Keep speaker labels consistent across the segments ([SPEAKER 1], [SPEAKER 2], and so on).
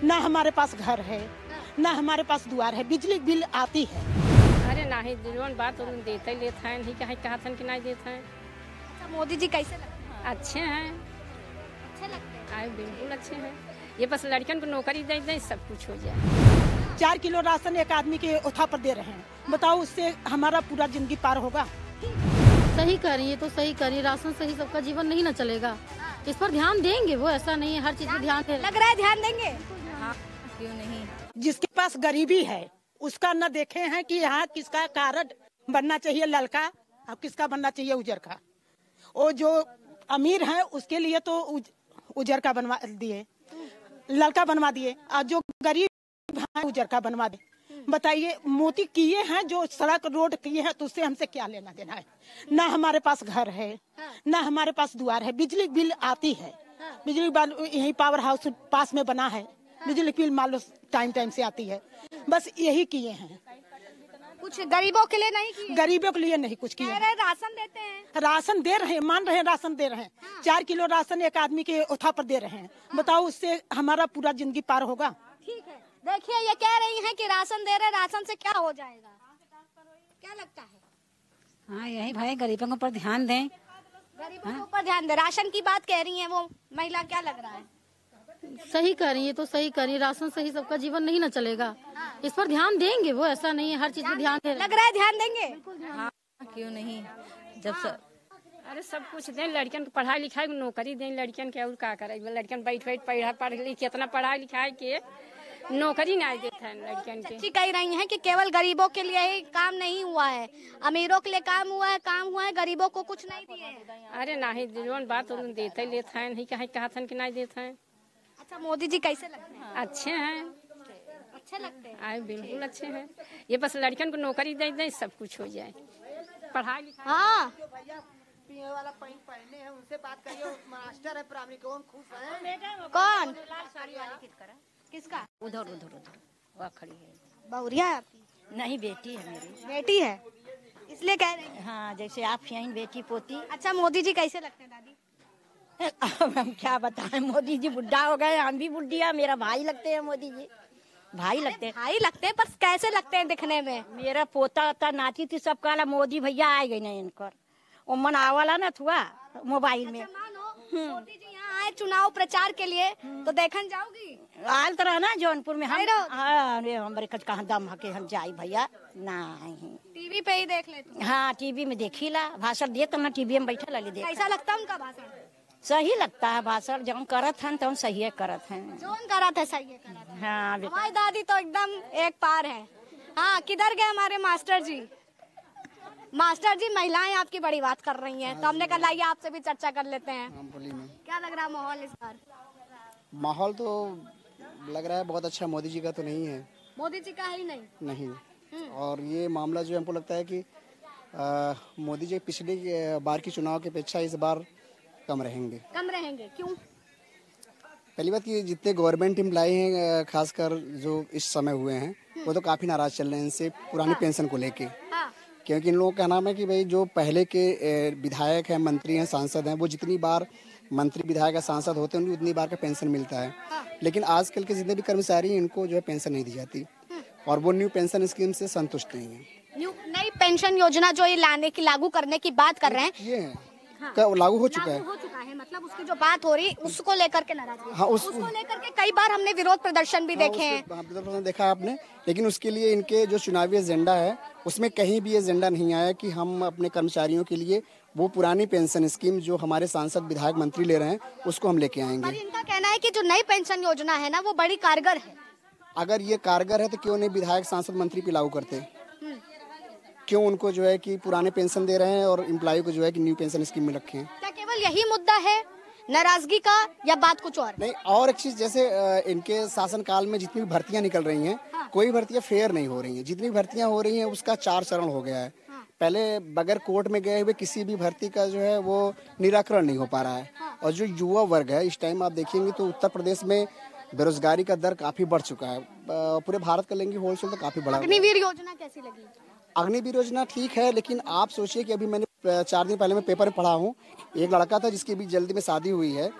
[SPEAKER 1] ना हमारे पास घर है, ना हमारे पास द्वार है, बिजली बिल आती है।
[SPEAKER 2] अरे नहीं जोन बात देते लेते हैं नहीं कहीं कहा था कि नहीं देते हैं।
[SPEAKER 3] अच्छा, मोदी जी कैसे लगते हैं?
[SPEAKER 2] अच्छे हैं,
[SPEAKER 3] अच्छे लगते हैं।
[SPEAKER 2] आए बिल्कुल अच्छे हैं। ये बस लड़कियों को नौकरी दे दें सब कुछ हो जाए।
[SPEAKER 1] 4 किलो राशन एक आदमी के उठा पर दे रहे हैं, बताओ उससे हमारा पूरा जिंदगी पार होगा?
[SPEAKER 4] सही कर रही है तो सही कर रही है, राशन से ही सबका जीवन नहीं ना चलेगा। इस पर ध्यान देंगे, वो ऐसा नहीं है हर चीज पे ध्यान दे।
[SPEAKER 3] लग रहा है ध्यान देंगे।
[SPEAKER 4] हाँ, क्यों नहीं।
[SPEAKER 1] जिसके पास गरीबी है उसका न देखे हैं कि यहाँ किसका कार्ड बनना चाहिए ललका और किसका बनना चाहिए उजर का। वो जो अमीर है उसके लिए तो उजर का बनवा दिए, ललका बनवा दिए, और जो गरीब है उजर का बनवा दे। बताइए, मोदी किए हैं जो सड़क रोड किए हैं तो उससे हमसे क्या लेना देना है? ना हमारे पास घर है, ना हमारे पास द्वार है, बिजली बिल आती है, बिजली बिल यही पावर हाउस पास में बना है, बिजली बिल मान लो टाइम टाइम से आती है। बस यही किए हैं,
[SPEAKER 3] कुछ गरीबों के लिए नहीं किए।
[SPEAKER 1] गरीबों के लिए नहीं कुछ किए।
[SPEAKER 3] कह रहे राशन देते हैं।
[SPEAKER 1] राशन दे रहे हैं, मान रहे हैं राशन दे रहे हैं। 4 किलो राशन एक आदमी के उठा पर दे रहे हैं, बताओ उससे हमारा पूरा जिंदगी पार होगा?
[SPEAKER 3] ठीक है, देखिए ये कह रही हैं कि राशन दे रहे, राशन से क्या हो जाएगा, क्या लगता है?
[SPEAKER 5] हाँ यही भाई गरीबों के ऊपर ध्यान दें।
[SPEAKER 3] गरीबों के ऊपर ध्यान दे, राशन की बात कह रही है वो महिला, क्या लग रहा है?
[SPEAKER 4] सही कर रही है तो सही कर रही है, राशन से ही सबका जीवन नहीं ना चलेगा। इस पर ध्यान देंगे, वो ऐसा नहीं है हर चीज पे ध्यान दे।
[SPEAKER 3] लग रहा है ध्यान देंगे।
[SPEAKER 4] हाँ, क्यों नहीं। जब
[SPEAKER 2] अरे सब कुछ दें, लड़कियों को पढ़ाई लिखाई नौकरी दें लड़कियों के, और क्या करे लड़कियों बैठ बैठ पढ़ लिख कितना पढ़ाई लिखाई के नौकरी नहीं देते हैं लड़कियों के।
[SPEAKER 3] सच्ची कह रही हैं कि केवल गरीबों के लिए ही काम नहीं हुआ है, अमीरों के लिए काम हुआ है, गरीबों को कुछ नहीं दिए हैं।
[SPEAKER 2] अरे नहीं जोन बात देते लेते हैं नहीं कहीं कहा था कि नहीं देते हैं।
[SPEAKER 3] अच्छा, मोदी जी कैसे लगते हैं?
[SPEAKER 2] अच्छे हैं,
[SPEAKER 3] अच्छे लगते हैं।
[SPEAKER 2] आए बिल्कुल अच्छे हैं। ये बस लड़कियों को नौकरी दे दें सब कुछ हो जाए, पढ़ाई लिखाई।
[SPEAKER 3] हाँ,
[SPEAKER 1] वाला पहने हैं, उनसे बात करिए, मास्टर है प्राइमरी, कौन खुश है?
[SPEAKER 3] कौन? किसका?
[SPEAKER 5] उधर उधर उधर वह खड़ी है।
[SPEAKER 3] बहुरिया है आपकी?
[SPEAKER 5] नहीं बेटी है मेरी।
[SPEAKER 3] बेटी है, इसलिए कह रही हैं।
[SPEAKER 5] हाँ जैसे आप यहीं बेटी पोती।
[SPEAKER 3] अच्छा, मोदी जी कैसे लगते हैं दादी?
[SPEAKER 5] अब हम क्या बताएं, मोदी जी बुढ़ा हो गए, हम भी बुढ़िया, मेरा भाई लगते हैं मोदी जी, भाई लगते हैं।
[SPEAKER 3] भाई लगते हैं, पर कैसे लगते हैं दिखने में?
[SPEAKER 5] मेरा पोता था नाती थी, सब कहला मोदी भैया आए गए नहीं इनकर, वो मन आवला ना थुआ मोबाइल में।
[SPEAKER 3] अच्छा, मानो मोदी जी यहाँ आए चुनाव प्रचार के लिए तो देखन जाओगी?
[SPEAKER 5] आल तरह ना जौनपुर में हम।
[SPEAKER 3] नहीं रहो।
[SPEAKER 5] हाँ अरे हमारे कहाँ दम हके हम जाई भैया नहीं।
[SPEAKER 3] टीवी पे ही देख लेते।
[SPEAKER 5] हाँ टीवी में देखी ला, भाषण दिए तो ना टीवी में बैठा लगे देख।
[SPEAKER 3] कैसा लगता है उनका भाषण?
[SPEAKER 5] सही लगता है भाषण, जौन करत हैं तो सही करत हैं।
[SPEAKER 3] जोन करा था सही है, करा था।
[SPEAKER 5] हाँ
[SPEAKER 3] हमारी दादी तो एकदम एक पार है। हाँ, किधर गए हमारे मास्टर जी? मास्टर जी, महिलाएं आपकी बड़ी बात कर रही हैं, तो हमने कहा लाइए आपसे भी चर्चा कर लेते हैं। क्या लग रहा है माहौल इस बार?
[SPEAKER 6] माहौल तो लग रहा है बहुत अच्छा, मोदी जी का तो नहीं है।
[SPEAKER 3] मोदी जी का ही नहीं।
[SPEAKER 6] और ये मामला जो हमको लगता है कि मोदी जी पिछली बार की चुनाव की अपेक्षा इस बार कम रहेंगे।
[SPEAKER 3] क्यों?
[SPEAKER 6] पहली बात कि जितने गवर्नमेंट एम्प्लॉय हैं खासकर जो इस समय हुए हैं वो तो काफ़ी नाराज चल रहे हैं इनसे पुरानी पेंशन को लेके। क्योंकि इन लोगों का नाम है कि भाई जो पहले के विधायक हैं, मंत्री हैं, सांसद हैं, वो जितनी बार मंत्री विधायक या सांसद होते हैं उनको उतनी बार का पेंशन मिलता है, लेकिन आजकल के जितने भी कर्मचारी हैं इनको जो है पेंशन नहीं दी जाती और वो न्यू पेंशन स्कीम से संतुष्ट नहीं है।
[SPEAKER 3] नई पेंशन योजना जो ये लागू करने की बात कर रहे हैं,
[SPEAKER 6] ये लागू हो चुका है।
[SPEAKER 3] मतलब उसकी जो बात हो रही उसको लेकर के नाराजगी।
[SPEAKER 6] हाँ,
[SPEAKER 3] उसको लेकर के कई बार हमने विरोध प्रदर्शन भी देखे हैं।
[SPEAKER 6] प्रदर्शन देखा आपने, लेकिन उसके लिए इनके जो चुनावी एजेंडा है उसमें कहीं भी एजेंडा नहीं आया कि हम अपने कर्मचारियों के लिए वो पुरानी पेंशन स्कीम जो हमारे सांसद विधायक मंत्री ले रहे हैं उसको हम लेके आएंगे।
[SPEAKER 3] पर इनका कहना है कि जो नई पेंशन योजना है ना वो बड़ी कारगर है।
[SPEAKER 6] अगर ये कारगर है तो क्यों नहीं विधायक सांसद मंत्री पे लागू करते? क्यों उनको जो है कि पुराने पेंशन दे रहे हैं और एम्प्लॉय को जो है कि न्यू पेंशन स्कीम में रखे हैं?
[SPEAKER 3] क्या केवल यही मुद्दा है नाराजगी का या बात कुछ और?
[SPEAKER 6] नहीं, और एक चीज, जैसे इनके शासन काल में जितनी भी भर्तियां निकल रही हैं कोई भर्तियां फेयर नहीं हो रही हैं। जितनी भर्तियां हो रही हैं उसका 4 चरण हो गया है। पहले बगैर कोर्ट में गए हुए किसी भी भर्ती का जो है वो निराकरण नहीं हो पा रहा है। और जो युवा वर्ग है इस टाइम आप देखेंगे तो उत्तर प्रदेश में बेरोजगारी का दर काफी बढ़ चुका है। पूरे भारत का लेंगे होलसेल तो काफी बड़ा।
[SPEAKER 3] अग्निवीर योजना कैसी लगी?
[SPEAKER 6] अग्निवीर योजना ठीक है, लेकिन आप सोचिए कि अभी मैंने 4 दिन पहले मैं पेपर में पढ़ा हूँ, एक लड़का था जिसकी भी जल्दी में शादी हुई है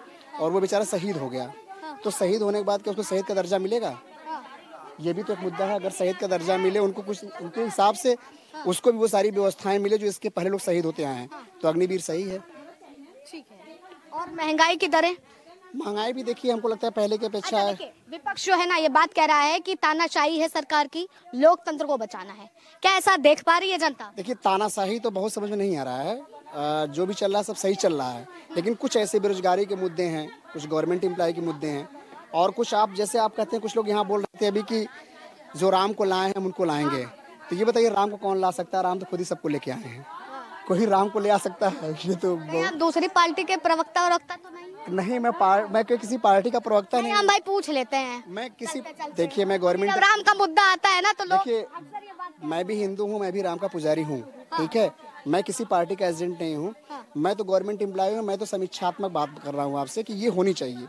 [SPEAKER 6] और वो बेचारा शहीद हो गया। तो शहीद होने के बाद क्या उसको शहीद का दर्जा मिलेगा? ये भी तो एक मुद्दा है। अगर शहीद का दर्जा मिले उनको, कुछ उनके हिसाब से उसको भी वो सारी व्यवस्थाएं मिले जो इसके पहले लोग शहीद होते आए हैं, तो अग्निवीर सही है।
[SPEAKER 3] ठीक है। और महंगाई की दरें?
[SPEAKER 6] महंगाई भी देखिए हमको लगता है पहले की अपेक्षा है।
[SPEAKER 3] विपक्ष जो है ना ये बात कह रहा है कि तानाशाही है सरकार की, लोकतंत्र को बचाना है। क्या ऐसा देख पा रही है जनता?
[SPEAKER 6] देखिए तानाशाही तो बहुत समझ में नहीं आ रहा है। जो भी चल रहा है सब सही चल रहा है, लेकिन कुछ ऐसे बेरोजगारी के मुद्दे हैं, कुछ गवर्नमेंट एम्प्लॉय के मुद्दे हैं, और कुछ आप जैसे आप कहते हैं, कुछ लोग यहाँ बोल रहे थे अभी कि जो राम को लाए हैं हम उनको लाएंगे। तो ये बताइए राम को कौन ला सकता है? राम तो खुद ही सबको लेके आए हैं, कोई राम को ले आ सकता है? ये तो
[SPEAKER 3] आप दूसरी पार्टी के प्रवक्ता तो नहीं?
[SPEAKER 6] मैं किसी पार्टी का प्रवक्ता नहीं।
[SPEAKER 3] हम भाई पूछ लेते हैं।
[SPEAKER 6] मैं किसी देखिए मैं गवर्नमेंट,
[SPEAKER 3] राम का मुद्दा आता है ना तो लोग,
[SPEAKER 6] देखिए मैं भी हिंदू हूँ, मैं भी राम का पुजारी हूँ, ठीक है। मैं किसी पार्टी का एजेंट नहीं हूँ, मैं तो गवर्नमेंट एम्प्लॉय हूँ। मैं तो समीक्षात्मक बात कर रहा हूँ आपसे कि ये होनी चाहिए।